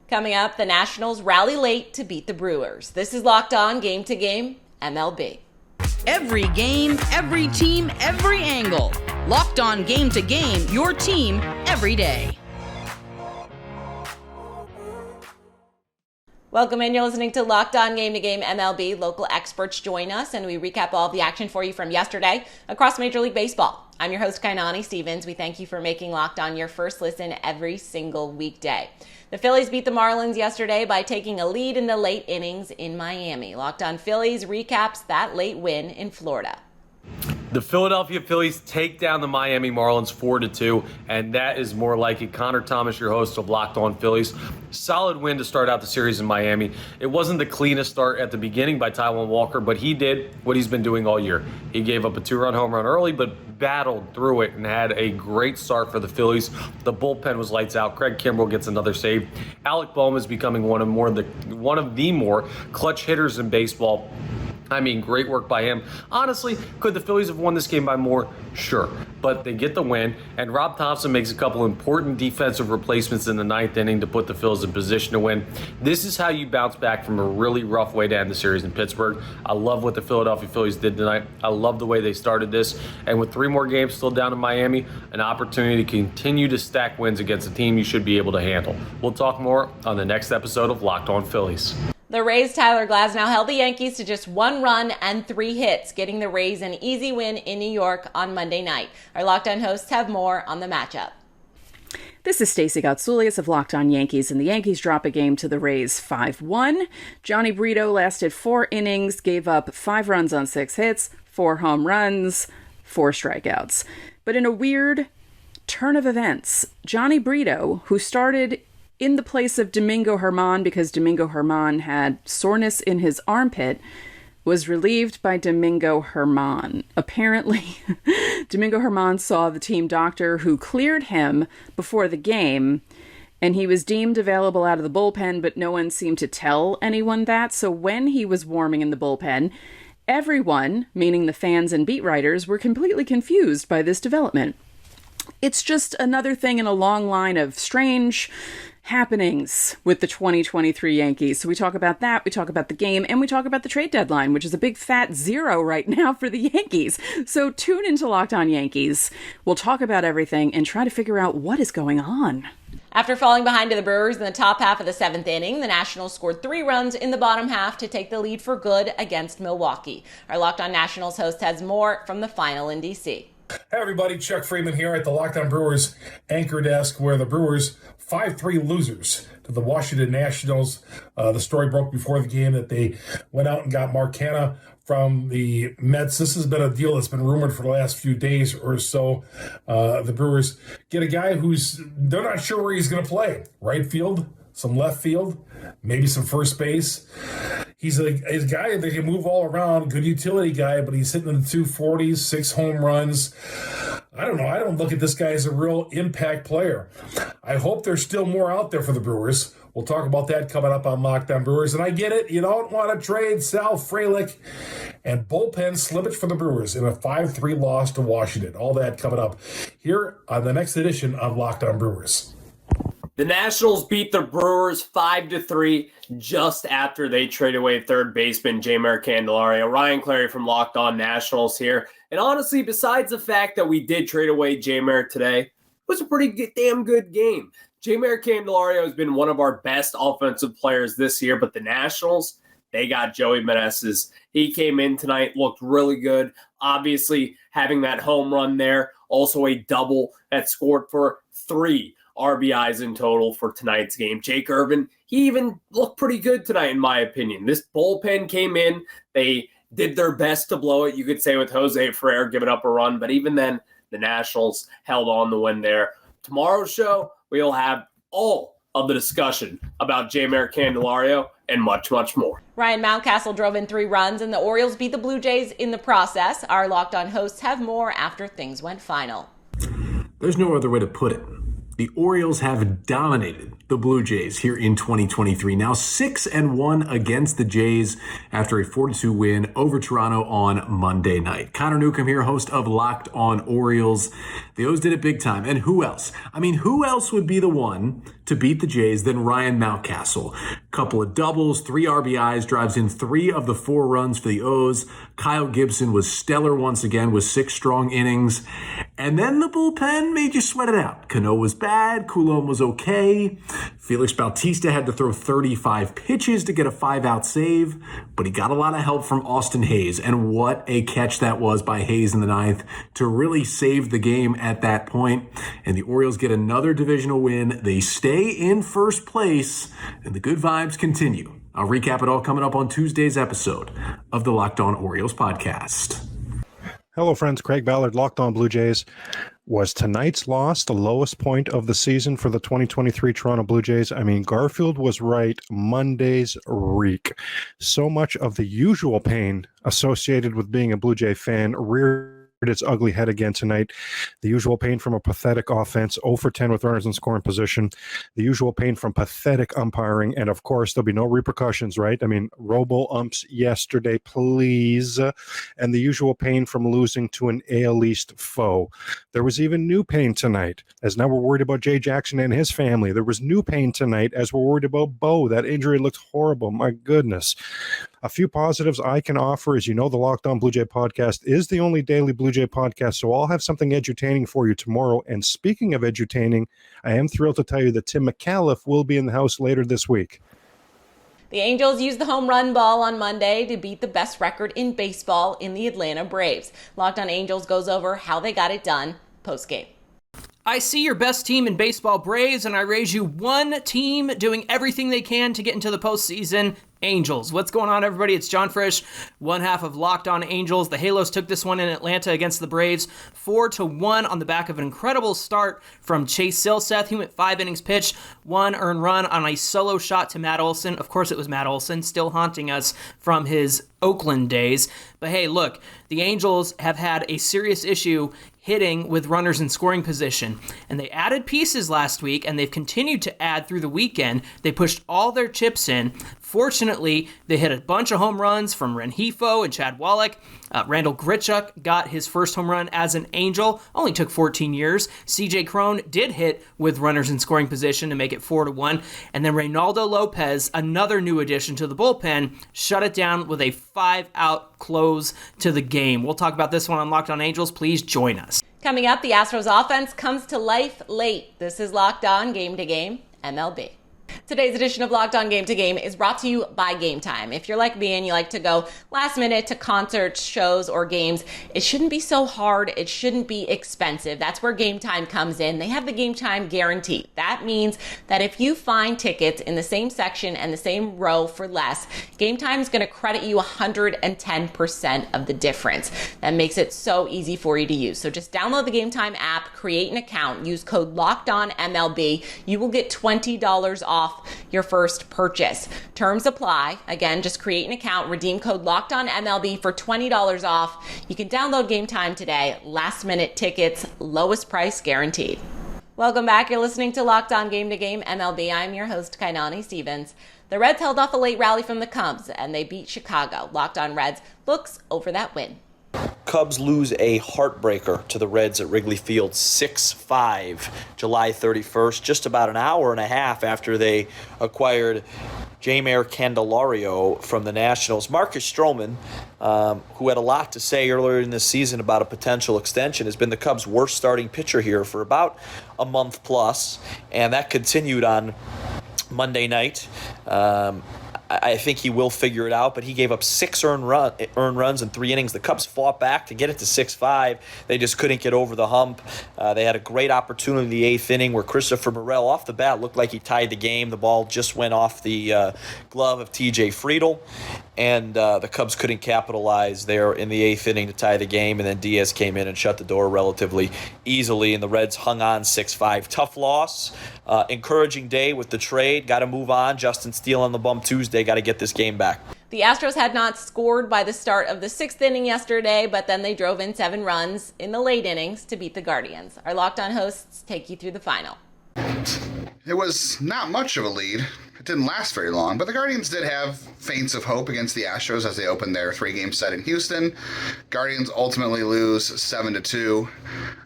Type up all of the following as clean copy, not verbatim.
Coming up, the Nationals rally late to beat the Brewers. This is Locked On Game to Game MLB. Every game, every team, every angle. Locked On Game to Game, your team every day. Welcome in. You're listening to Locked On Game to Game MLB. Local experts join us, and we recap all of the action for you from yesterday across Major League Baseball. I'm your host, Kainani Stevens. We thank you for making Locked On your first listen every single weekday. The Phillies beat the Marlins yesterday by taking a lead in the late innings in Miami. Locked On Phillies recaps that late win in Florida. The Philadelphia Phillies take down the Miami Marlins 4-2, and that is more like it. Connor Thomas, your host of Locked On Phillies. Solid win to start out the series in Miami. It wasn't the cleanest start at the beginning by Taijuan Walker, but he did what he's been doing all year. He gave up a 2-run home run early, but battled through it and had a great start for the Phillies. The bullpen was lights out. Craig Kimbrell gets another save. Alec Bohm is becoming one of the more clutch hitters in baseball. I mean, great work by him. Honestly, could the Phillies have won this game by more? Sure. But they get the win, and Rob Thompson makes a couple important defensive replacements in the ninth inning to put the Phillies in position to win. This is how you bounce back from a really rough way to end the series in Pittsburgh. I love what the Philadelphia Phillies did tonight. I love the way they started this. And with 3 more games still down in Miami, an opportunity to continue to stack wins against a team you should be able to handle. We'll talk more on the next episode of Locked On Phillies. The Rays' Tyler Glasnow held the Yankees to just 1 run and 3 hits, getting the Rays an easy win in New York on Monday night. Our Locked On hosts have more on the matchup. This is Stacey Gotsoulias of Locked On Yankees, and the Yankees drop a game to the Rays 5-1. Johnny Brito lasted 4 innings, gave up 5 runs on 6 hits, 4 home runs, 4 strikeouts. But in a weird turn of events, Johnny Brito, who started in the place of Domingo Germán because Domingo Germán had soreness in his armpit, was relieved by Domingo Germán. Apparently, Domingo Germán saw the team doctor who cleared him before the game, and he was deemed available out of the bullpen, but no one seemed to tell anyone that. So when he was warming in the bullpen, everyone, meaning the fans and beat writers, were completely confused by this development. It's just another thing in a long line of strange happenings with the 2023 Yankees. So we talk about that, we talk about the game, and we talk about the trade deadline, which is a big fat 0 right now for the Yankees. So tune into Locked On Yankees. We'll talk about everything and try to figure out what is going on. After falling behind to the Brewers in the top half of the 7th inning, the Nationals scored 3 runs in the bottom half to take the lead for good against Milwaukee. Our Locked On Nationals host has more from the final in D.C. Hey everybody, Chuck Freeman here at the Locked On Brewers anchor desk, where the Brewers 5-3 losers to the Washington Nationals. The story broke before the game that they went out and got Mark from the Mets. This has been a deal that's been rumored for the last few days or so. The Brewers get a guy they're not sure where he's going to play. Right field, some left field, maybe some first base. He's a guy that can move all around, good utility guy, but he's hitting in the 240s, 6 home runs. I don't know. I don't look at this guy as a real impact player. I hope there's still more out there for the Brewers. We'll talk about that coming up on Locked On Brewers. And I get it. You don't want to trade Sal Frelick and bullpen slippage for the Brewers in a 5-3 loss to Washington. All that coming up here on the next edition of Locked On Brewers. The Nationals beat the Brewers 5-3 just after they trade away third baseman Jeimer Candelario. Ryan Clary from Locked On Nationals here. And honestly, besides the fact that we did trade away Jeimer today, it was a pretty damn good game. Jeimer Candelario has been one of our best offensive players this year, but the Nationals, they got Joey Meneses. He came in tonight, looked really good. Obviously, having that home run there, also a double that scored for 3 RBIs in total for tonight's game. Jake Irvin, he even looked pretty good tonight, in my opinion. This bullpen came in. They did their best to blow it, you could say, with Jose Ferrer giving up a run. But even then, the Nationals held on to win there. Tomorrow's show, we'll have all of the discussion about Jeimer Candelario and much, much more. Ryan Mountcastle drove in 3 runs, and the Orioles beat the Blue Jays in the process. Our Locked On hosts have more after things went final. There's no other way to put it. The Orioles have dominated the Blue Jays here in 2023. Now 6-1 against the Jays after a 4-2 win over Toronto on Monday night. Connor Newcomb here, host of Locked On Orioles. The O's did it big time. And who else? I mean, who else would be the one to beat the Jays than Ryan Mountcastle? Couple of doubles, 3 RBIs, drives in 3 of the 4 runs for the O's. Kyle Gibson was stellar once again with 6 strong innings. And then the bullpen made you sweat it out. Cano was bad. Coulomb was okay. Felix Bautista had to throw 35 pitches to get a 5-out save, but he got a lot of help from Austin Hayes. And what a catch that was by Hayes in the 9th to really save the game at that point. And the Orioles get another divisional win. They stay in first place, and the good vibes continue. I'll recap it all coming up on Tuesday's episode of the Locked On Orioles podcast. Hello, friends. Craig Ballard, Locked On Blue Jays. Was tonight's loss the lowest point of the season for the 2023 Toronto Blue Jays? I mean, Garfield was right. Mondays reek. So much of the usual pain associated with being a Blue Jay fan reared its ugly head again tonight. The usual pain from a pathetic offense, 0 for 10 with runners in scoring position. The usual pain from pathetic umpiring. And of course, there'll be no repercussions, right? I mean, robo-umps yesterday, please. And the usual pain from losing to an AL East foe. There was even new pain tonight, as now we're worried about Jay Jackson and his family. There was new pain tonight as we're worried about Bo. That injury looked horrible. My goodness. A few positives I can offer. As you know, the Locked On Blue Jay podcast is the only daily Blue Jay podcast, so I'll have something edutaining for you tomorrow. And speaking of edutaining, I am thrilled to tell you that Tim McAuliffe will be in the house later this week. The Angels used the home run ball on Monday to beat the best record in baseball in the Atlanta Braves. Locked On Angels goes over how they got it done post-game. I see your best team in baseball, Braves, and I raise you one team doing everything they can to get into the postseason, Angels. What's going on, everybody? It's John Frisch, one half of Locked On Angels. The Halos took this one in Atlanta against the Braves, 4-1 on the back of an incredible start from Chase Silseth. He went 5 innings pitched, 1 earned run on a solo shot to Matt Olson. Of course, it was Matt Olson, still haunting us from his Oakland days. But hey, look, the Angels have had a serious issue hitting with runners in scoring position. And they added pieces last week, and they've continued to add through the weekend. They pushed all their chips in. Fortunately, they hit a bunch of home runs from Rengifo and Chad Wallach. Randall Grichuk got his first home run as an Angel. Only took 14 years. CJ Cron did hit with runners in scoring position to make it 4-1. And then Reynaldo Lopez, another new addition to the bullpen, shut it down with a 5-out close to the game. We'll talk about this one on Locked On Angels. Please join us. Coming up, the Astros offense comes to life late. This is Locked On Game to Game MLB. Today's edition of Locked On Game to Game is brought to you by Game Time. If you're like me and you like to go last minute to concerts, shows, or games, it shouldn't be so hard. It shouldn't be expensive. That's where Game Time comes in. They have the Game Time guarantee. That means that if you find tickets in the same section and the same row for less, Game Time is going to credit you 110% of the difference. That makes it so easy for you to use. So just download the Game Time app, create an account, use code LOCKEDONMLB. You will get $20 off your first purchase. Terms apply. Again, just create an account, redeem code LOCKEDONMLB for $20 off. You can download Game Time today. Last minute tickets, lowest price guaranteed. Welcome back. You're listening to Locked On Game to Game MLB. I'm your host, Kainani Stevens. The Reds held off a late rally from the Cubs and they beat Chicago. Locked On Reds looks over that win. Cubs lose a heartbreaker to the Reds at Wrigley Field 6-5 July 31st, just about an hour and a half after they acquired Jeimer Candelario from the Nationals. Marcus Stroman, who had a lot to say earlier in this season about a potential extension, has been the Cubs' worst starting pitcher here for about a month plus, and that continued on Monday night. I think he will figure it out, but he gave up 6 earned runs in 3 innings. The Cubs fought back to get it to 6-5. They just couldn't get over the hump. They had a great opportunity in the 8th inning where Christopher Morel off the bat looked like he tied the game. The ball just went off the glove of TJ Friedl, and the Cubs couldn't capitalize there in the 8th inning to tie the game, and then Diaz came in and shut the door relatively easily, and the Reds hung on 6-5. Tough loss. Encouraging day with the trade. Got to move on. Justin Steele on the bump Tuesday. Got to get this game back. The Astros had not scored by the start of the 6th inning yesterday, but then they drove in 7 runs in the late innings to beat the Guardians. Our Locked On hosts take you through the final. It was not much of a lead. It didn't last very long, but the Guardians did have feints of hope against the Astros as they opened their 3-game set in Houston. Guardians ultimately lose 7-2.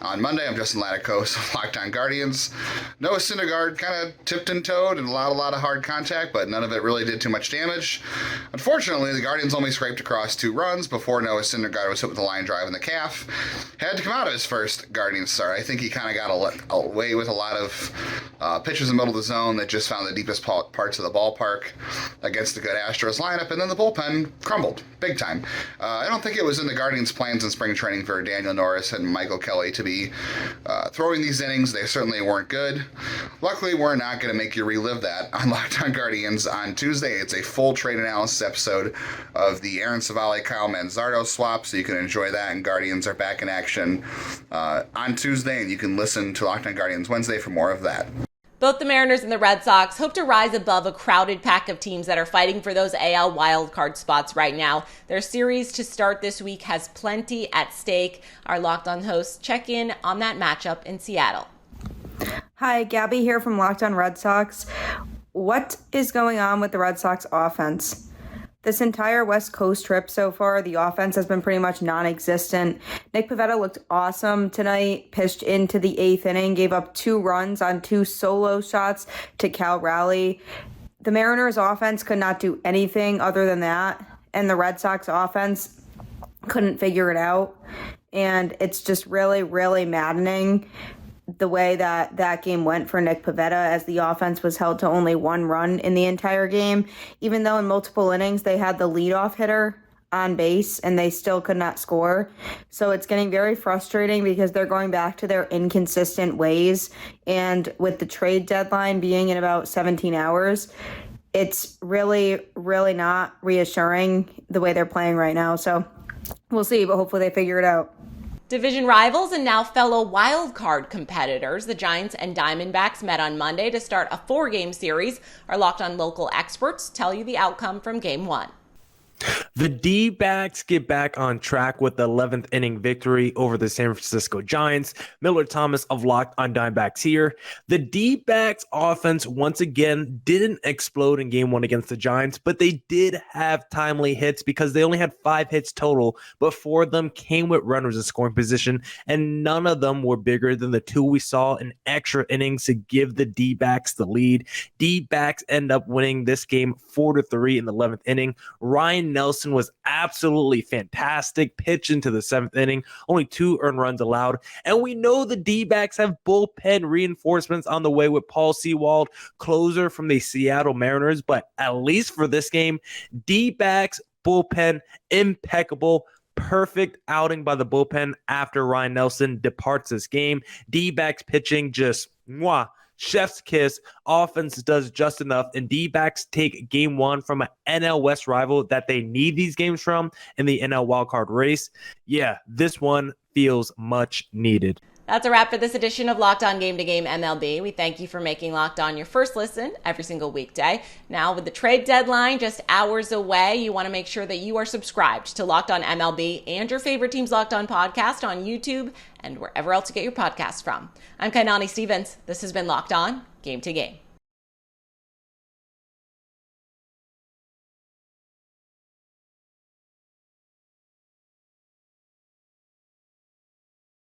On Monday, I'm Justin Laticos of Locked On Guardians. Noah Syndergaard kind of tipped and toed and allowed a lot of hard contact, but none of it really did too much damage. Unfortunately, the Guardians only scraped across 2 runs before Noah Syndergaard was hit with a line drive in the calf. Had to come out of his first Guardians start. I think he kind of got away with a lot of pitches in the middle of the zone that just found the deepest parts of the ballpark against the good Astros lineup, and then the bullpen crumbled big time. I don't think it was in the Guardians' plans in spring training for Daniel Norris and Michael Kelly to be throwing these innings. They certainly weren't good. Luckily, we're not going to make you relive that on Locked On Guardians on Tuesday. It's a full trade analysis episode of the Aaron Savali, Kyle Manzardo swap, so you can enjoy that, and Guardians are back in action on Tuesday, and you can listen to Locked On Guardians Wednesday for more of that. Both the Mariners and the Red Sox hope to rise above a crowded pack of teams that are fighting for those AL wildcard spots right now. Their series to start this week has plenty at stake. Our Locked On hosts check in on that matchup in Seattle. Hi, Gabby here from Locked On Red Sox. What is going on with the Red Sox offense? This entire West Coast trip so far, the offense has been pretty much non-existent. Nick Pivetta looked awesome tonight, pitched into the 8th inning, gave up 2 runs on 2 solo shots to Cal Raleigh. The Mariners offense could not do anything other than that, and the Red Sox offense couldn't figure it out. And it's just really, really maddening the way that game went for Nick Pivetta, as the offense was held to only 1 run in the entire game, even though in multiple innings they had the leadoff hitter on base and they still could not score. So it's getting very frustrating because they're going back to their inconsistent ways. And with the trade deadline being in about 17 hours, it's really, really not reassuring the way they're playing right now. So we'll see, but hopefully they figure it out. Division rivals and now fellow wild card competitors, the Giants and Diamondbacks met on Monday to start a 4-game series. Our Locked On local experts tell you the outcome from Game 1. The D-backs get back on track with the 11th inning victory over the San Francisco Giants. Miller Thomas of Locked On Diamondbacks here. The D-backs offense once again didn't explode in Game 1 against the Giants, but they did have timely hits because they only had 5 hits total, but 4 of them came with runners in scoring position, and none of them were bigger than the 2 we saw in extra innings to give the D-backs the lead. D-backs end up winning this game 4-3 in the 11th inning. Ryan Nelson was absolutely fantastic. Pitch into the 7th inning, only 2 earned runs allowed. And we know the D-backs have bullpen reinforcements on the way with Paul Sewald, closer from the Seattle Mariners. But at least for this game, D-backs bullpen impeccable. Perfect outing by the bullpen after Ryan Nelson departs this game. D-backs pitching just chef's kiss. Offense does just enough, and D-backs take Game 1 from an NL West rival that they need these games from in the NL wildcard race. Yeah, this one feels much needed. That's a wrap for this edition of Locked On Game to Game MLB. We thank you for making Locked On your first listen every single weekday. Now, with the trade deadline just hours away, you want to make sure that you are subscribed to Locked On MLB and your favorite team's Locked On podcast on YouTube and wherever else you get your podcasts from. I'm Kainani Stevens. This has been Locked On Game to Game.